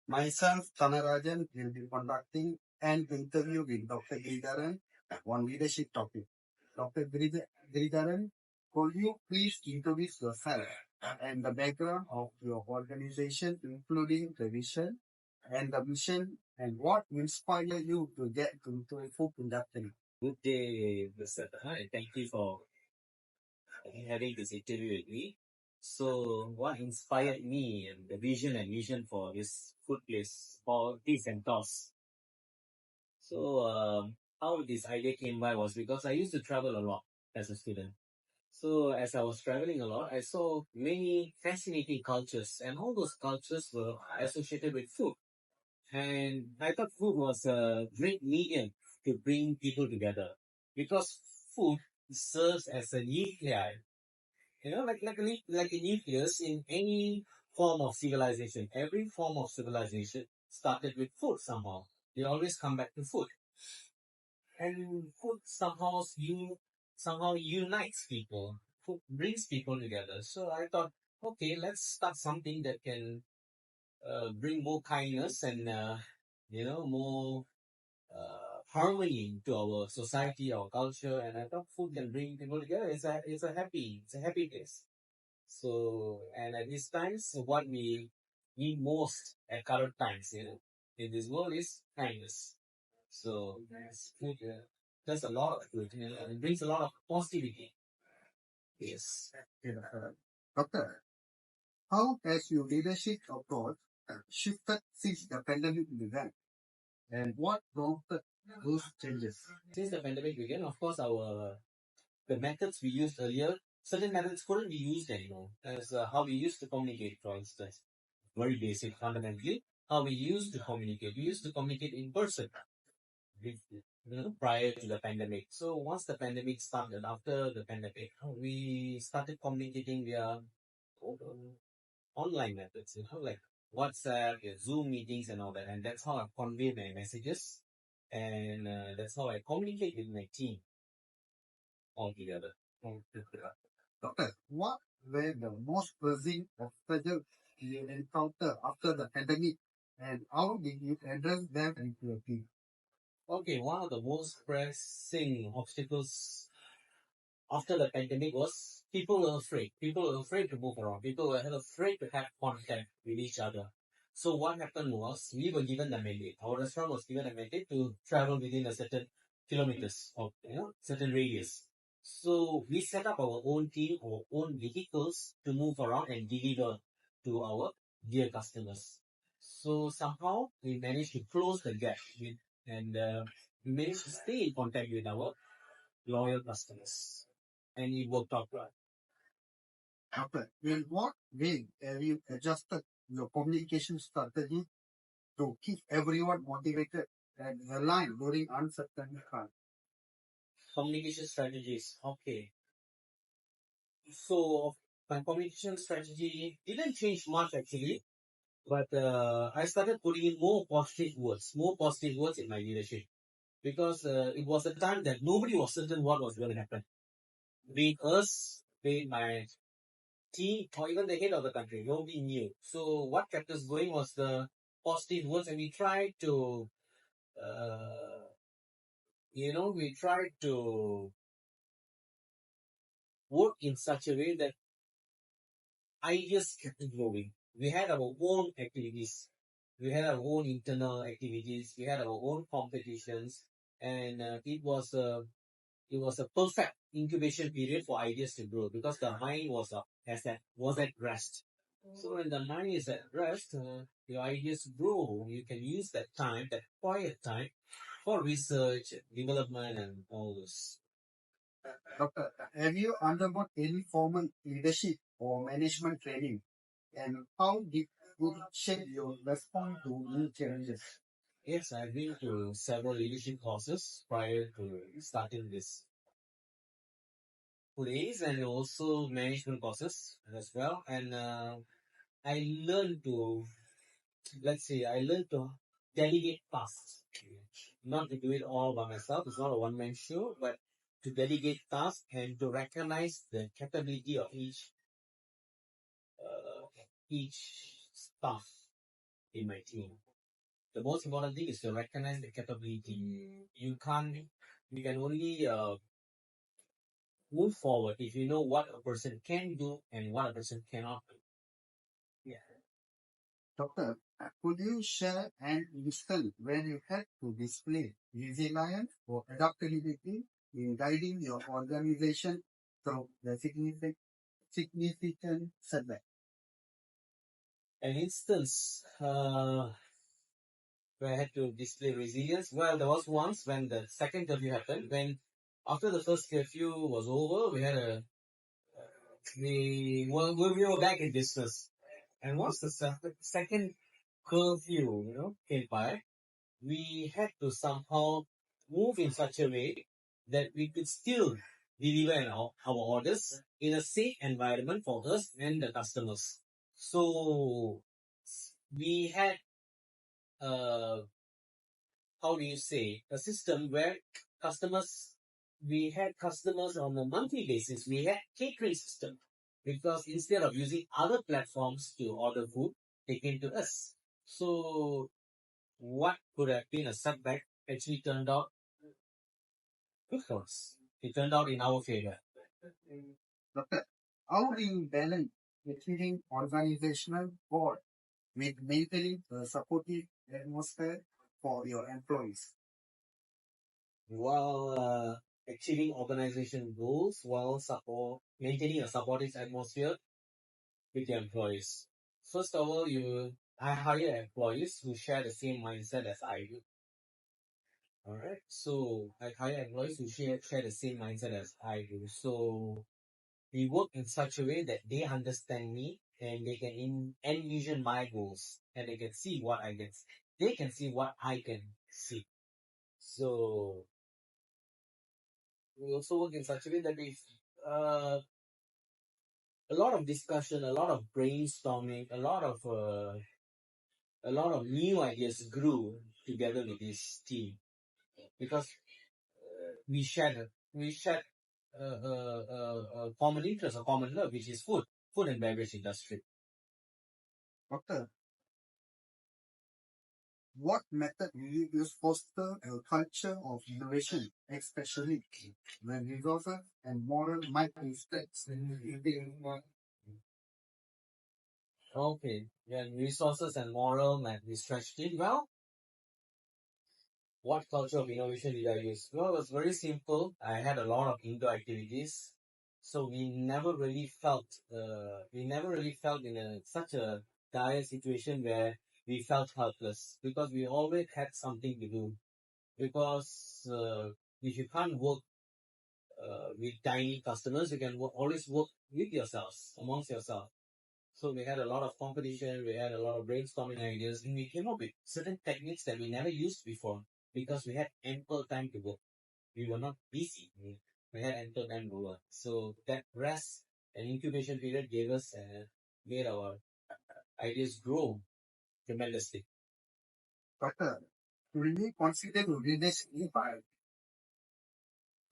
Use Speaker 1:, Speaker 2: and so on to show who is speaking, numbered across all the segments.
Speaker 1: Myself, Tanarajan, will be conducting an interview with Dr. Giridharan on leadership topic. Dr. Giridharan, could you please introduce yourself and the background of your organization, including the vision and the mission, and what inspired you to get into a food industry?
Speaker 2: Good day, Mr. Taha, and thank you for having this interview with me. So, what inspired me and the vision and mission for this food place called Tease Toss? So, how this idea came by was because I used to travel a lot as a student. So, as I was traveling a lot, I saw many fascinating cultures, and all those cultures were associated with food. And I thought food was a great medium to bring people together because food serves as a nuclei, like a nucleus in any form of civilization. Every form of civilization started with food somehow. They always come back to food, and food somehow unites people. Food brings people together. So I thought, okay, let's start something that can bring more kindness and more harmony to our society, our culture, and I thought food can bring people together. It's a happy place. So, and at these times, what we need most at current times, in this world is kindness. So, yes, food does a lot of good, and it brings a lot of positivity. Yes.
Speaker 1: Doctor, how has your leadership approach shifted since the pandemic began? And what prompted those changes?
Speaker 2: Since the pandemic began, of course, the methods we used earlier, certain methods couldn't be used anymore. As how we used to communicate, for instance, very basic, fundamentally, how we used to communicate. We used to communicate in person prior to the pandemic. So once the pandemic started, after the pandemic, we started communicating via online methods, like WhatsApp, Zoom meetings, and all that. And that's how I convey my messages, and that's how I communicate with my team altogether.
Speaker 1: Doctor, what were the most pressing obstacles you encountered after the pandemic, and how did you address them with your team?
Speaker 2: Okay, one of the most pressing obstacles after the pandemic was people were afraid. People were afraid to move around. People were afraid to have contact with each other. So what happened was we were given the mandate. Our restaurant was given a mandate to travel within a certain kilometers or certain radius. So we set up our own team, our own vehicles to move around and deliver to our dear customers. So somehow we managed to close the gap and we managed to stay in contact with our loyal customers, and it worked out well.
Speaker 1: Doctor, in what way have you adjusted your communication strategy to keep everyone motivated and aligned during uncertain times?
Speaker 2: Communication strategies. Okay. So my communication strategy didn't change much actually, but I started putting in more positive words in my leadership because it was a time that nobody was certain what was going to happen. Be it us, be it my team, or even the head of the country, nobody knew. So what kept us going was the positive words, and uh, we tried to work in such a way that ideas kept growing. We had our own activities. We had our own internal activities. We had our own competitions, and it was a perfect incubation period for ideas to grow because the mind was at rest. So when the mind is at rest, your ideas grow. You can use that time, that quiet time, for research, development, and all this.
Speaker 1: Doctor, have you undergone any formal leadership or management training? And how did it shape your response to new challenges?
Speaker 2: Yes, I've been to several leadership courses prior to starting this place, and also management courses as well. And I learned to, I learned to delegate tasks, not to do it all by myself. It's not a one-man show, but to delegate tasks and to recognize the capability of each staff. in my team. The most important thing is to recognize the capability. You can only move forward if you know what a person can do and what a person cannot do. Yeah.
Speaker 1: Doctor, could you share an instance where you had to display resilience or adaptability in guiding your organization through the significant setback?
Speaker 2: An instance where I had to display resilience. Well, there was once when the second curfew happened. When after the first curfew was over, we were back in business. And once the second curfew, came by, we had to somehow move in such a way that we could still deliver our orders in a safe environment for us and the customers. So we had uh, how do you say, a system where customers, we had customers on a monthly basis. We had catering system because instead of using other platforms to order food, they came to us. So what could have been a setback actually turned out good for us. It turned out in our favor.
Speaker 1: Doctor, how do you balance achieving organizational goal with maintaining a supportive atmosphere for your employees?
Speaker 2: While achieving organization goals, while maintaining a supportive atmosphere with your employees. First of all, I hire employees who share the same mindset as I do. All right. So I hire employees who share the same mindset as I do. So we work in such a way that they understand me and they can envision my goals and they can see what I can. They can see what I can see. So we also work in such a way that we uh, a lot of discussion, a lot of brainstorming, a lot of new ideas grew together with this team because we shared a common interest, a common love, which is food and beverage industry.
Speaker 1: Doctor, what method will you use foster a culture of innovation, especially when resources and moral might be stretched?
Speaker 2: Okay, when resources and moral might be stretched thin, well, what culture of innovation did I use? Well, it was very simple. I had a lot of indoor activities, so we never really felt in such a dire situation where we felt helpless because we always had something to do. Because if you can't work with tiny customers, you can always work with yourselves, amongst yourself. So we had a lot of competition, we had a lot of brainstorming ideas, and we came up with certain techniques that we never used before because we had ample time to work. We were not busy. We had ample time to work. So that rest and incubation period made our ideas grow tremendously.
Speaker 1: Doctor, will you consider leadership by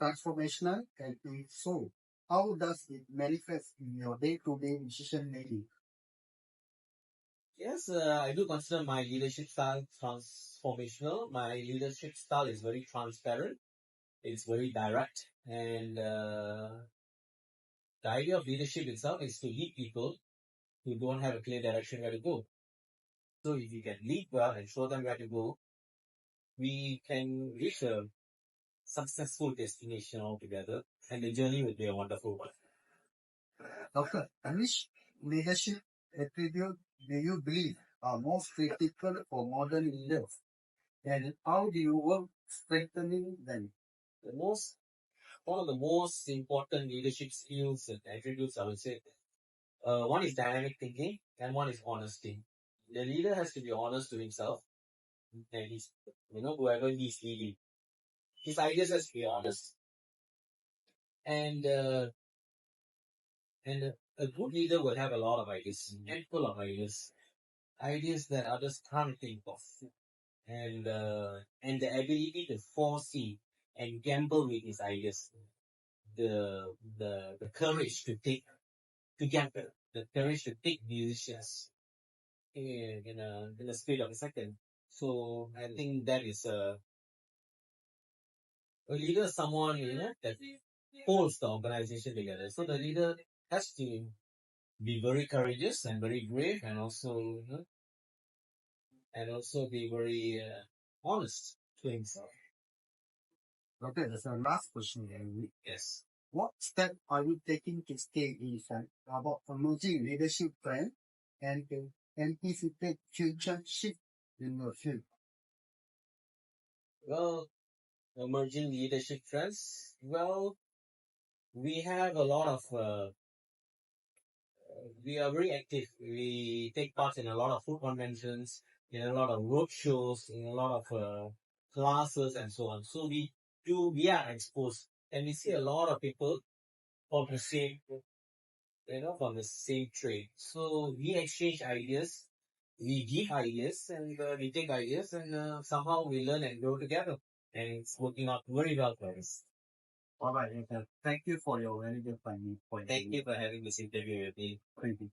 Speaker 1: transformational, and if so, how does it manifest in your day-to-day decision making?
Speaker 2: Yes, I do consider my leadership style transformational. My leadership style is very transparent. It's very direct, and the idea of leadership itself is to lead people who don't have a clear direction where to go. So if you can lead well and show them where to go, we can reach a successful destination altogether, and the journey will be a wonderful one.
Speaker 1: Doctor, which leadership attribute do you believe are most critical for modern leaders? And how do you work strengthening them?
Speaker 2: The most One of the most important leadership skills and attributes, I would say, one is dynamic thinking and one is honesty. The leader has to be honest to himself and whoever he's leading. His ideas has to be honest. And a good leader will have a lot of ideas, handful of ideas that others can't think of, and the ability to foresee and gamble with his ideas, the courage to gamble, the courage to take decisions, in a split of a second. So I think that is a leader is someone that holds the organization together. So the leader has to be very courageous and very brave, and also be very honest to himself.
Speaker 1: Okay, that's our last question.
Speaker 2: Yes.
Speaker 1: What step are you taking to stay informed about emerging leadership trends and to anticipate future shift in your field?
Speaker 2: Well, emerging leadership trends. Well, we have a lot of. We are very active. We take part in a lot of food conventions, in a lot of roadshows, in a lot of classes, and so on. So we are exposed, and we see a lot of people from the same, from the same trade. So we exchange ideas, we give ideas, and we take ideas, and somehow we learn and grow together. And it's working out very well for us.
Speaker 1: All right, Ethan. Thank you for your very good time.
Speaker 2: Thank you for having this interview with me.
Speaker 1: Thank you.